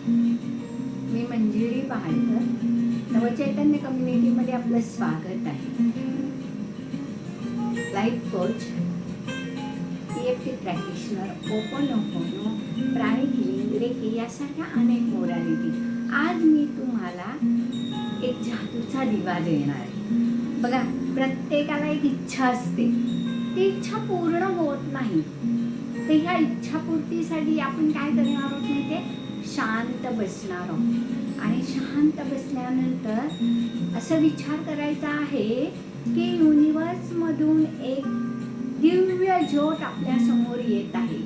मी मंजिरी पहाडकर, नवचैतन्य कम्युनिटीमध्ये आपलं स्वागत आहे. लाईफ कोच, EFT प्रॅक्टिशनर, ओपोनोपोनो, प्राणिक हिलिंग, रेकी यासारख्या अनेक मोडॅलिटी. आज मी तुम्हाला एक जादूचा दिवा देणार आहे. बघा, प्रत्येकाला एक इच्छा असते, ती इच्छा पूर्ण होत नाही. तर ह्या इच्छापूर्तीसाठी आपण काय करणार आहोत माहिती आहे? शांत बसणार आहोत. आणि शांत बसल्यानंतर असं विचार करायचा आहे की युनिवर्समधून एक दिव्य ज्योत आपल्या समोर येत आहे.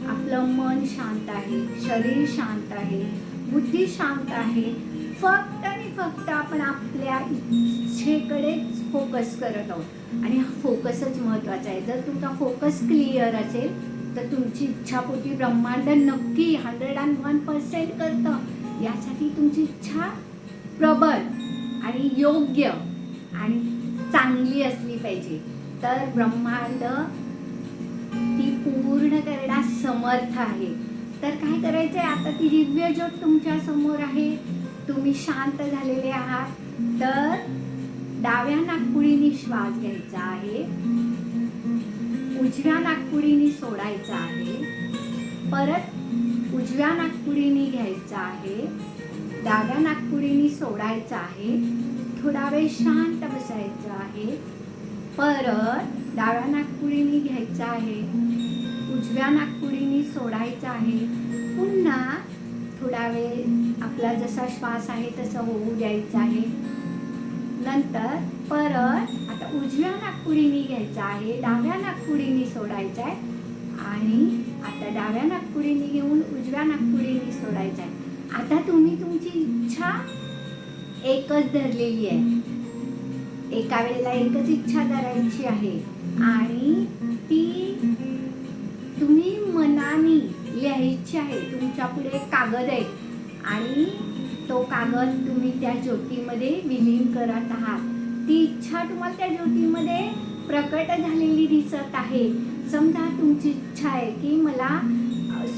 आपलं मन शांत आहे, शरीर शांत आहे, बुद्धी शांत आहे. फक्त आणि फक्त आपण आपल्या इच्छेकडेच फोकस करत आहोत. आणि हा फोकसच महत्त्वाचा आहे. जर तुमचा फोकस क्लिअर असेल तर तुमची इच्छापूर्ती ब्रह्मांड नक्की 101% करतं. यासाठी तुमची इच्छा प्रबळ आणि योग्य आणि चांगली असली पाहिजे. तर ब्रह्मांड ती पूर्ण करण्यास समर्थ आहे. तर काय करायचं आहे? आता ती दिव्य ज्योत तुमच्या समोर आहे, तुम्ही शांत झालेले आहात. तर डाव्या नाकपुडीने श्वास घ्यायचा आहे, उजव्या नाकपुडीने सोडायचा आहे, परत उजव्या नाकपुडीने घ्यायचा आहे, डाव्या नाकपुडीने सोडायचा आहे. थोडा वेळ शांत बसायचं आहे. परत डाव्या नाकपुडीने घ्यायचा आहे, उजव्या नाकपुडीने सोडायचा आहे. पुन्हा थोडा वेळ आपला जसा श्वास आहे तसं होऊ द्यायचा आहे. नंतर परत आता उजव्या नाकपुडीने घ्यायचा आहे, डाव्या नाकपुडीने सोडायचा आहे. आणि आता डाव्या नाकपुडीने घेऊन उजव्या नाकपुडीने सोडायचा आहे. आता तुम्ही तुमची इच्छा एकच धरलेली आहे. एका वेळेला एकच इच्छा धरायची आहे आणि ती तुम्ही मनाने लिहायची आहे. तुमच्या पुढे एक कागद आहे आणि तो कागद तुम्ही त्या ज्योतीमध्ये विलीन करत आहात. ती इच्छा तुम्हाला त्या ज्योतीमध्ये प्रकट झालेली दिसत आहे. समजा तुमची इच्छा आहे की मला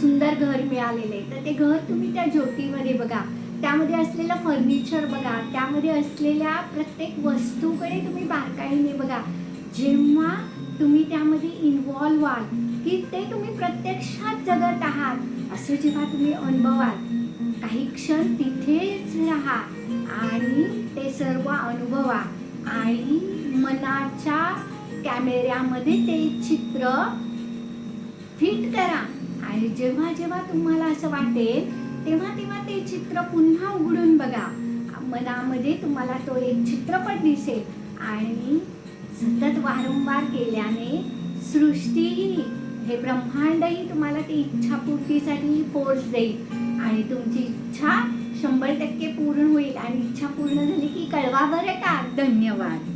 सुंदर घर मिळालेलं आहे, तर ते घर तुम्ही त्या ज्योतीमध्ये बघा. त्यामध्ये असलेलं फर्निचर बघा, त्यामध्ये असलेल्या प्रत्येक वस्तूकडे तुम्ही बारकाईने बघा. जेव्हा तुम्ही त्यामध्ये इन्व्हॉल्व व्हाल की ते तुम्ही प्रत्यक्षात जगत आहात असं जेव्हा तुम्ही अनुभवाल, काही क्षण तिथेच राहा आणि ते सर्व अनुभवा आणि मनाच्या कॅमेऱ्यामध्ये ते चित्र फिट करा. आणि जेव्हा जेव्हा तुम्हाला असं वाटेल तेव्हा तेव्हा ते चित्र पुन्हा उघडून बघा. मनामध्ये तुम्हाला तो एक चित्रपट दिसेल आणि सतत वारंवार केल्याने सृष्टीही, हे ब्रह्मांडही तुम्हाला ती इच्छापूर्तीसाठी फोर्स देईल आणि तुमची इच्छा 100% पूर्ण होईल. आणि इच्छा पूर्ण झाली की कळवा बरं का. धन्यवाद.